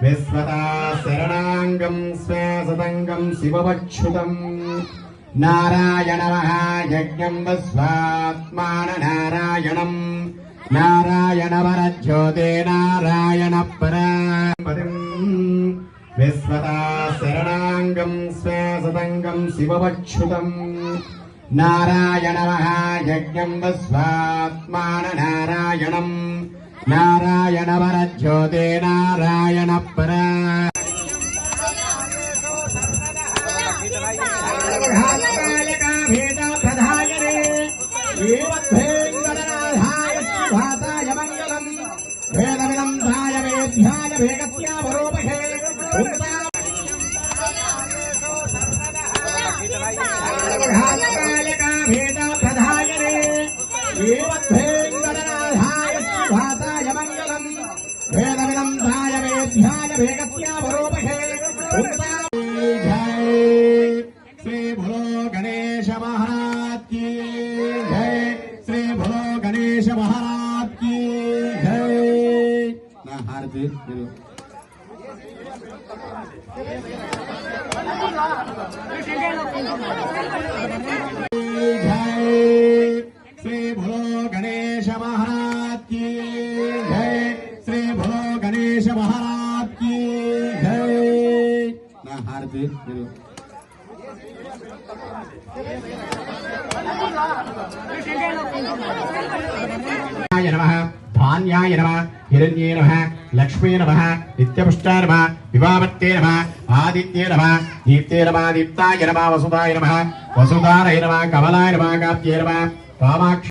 विश्वता शरणांगं स्वासतंगं शिववक्षुतं नारायण महायज्ञं वस्वात्मान नारायणं नारायण वरज्योते नारायण परापतिं विश्वता शरणांगं स्वासतंगं शिववक्षुतं नारायण महायज्ञं वस्वात्मान नारायणं नारायण वरज्योते नारायण परा श्री भोलो गणेश महाराज की जय। श्री भोलो गणेश महाराज की जय। ना हारती जय। श्री भोलो गणेश महाराज की जय। श्री भोलो गणेश महाराज की जय। ना हारती नमः धान्याय नमः हिरण्ये नमः लक्ष्मी नमः नित्यपुष्टाय नमः विवाहवत्ते नमः आदित्ये नमः दीप्ते नमः दीप्ताय नमः वसुधाय नमः वसुधारय नमः कमलाय नमः कात्ये नमः कामाक्ष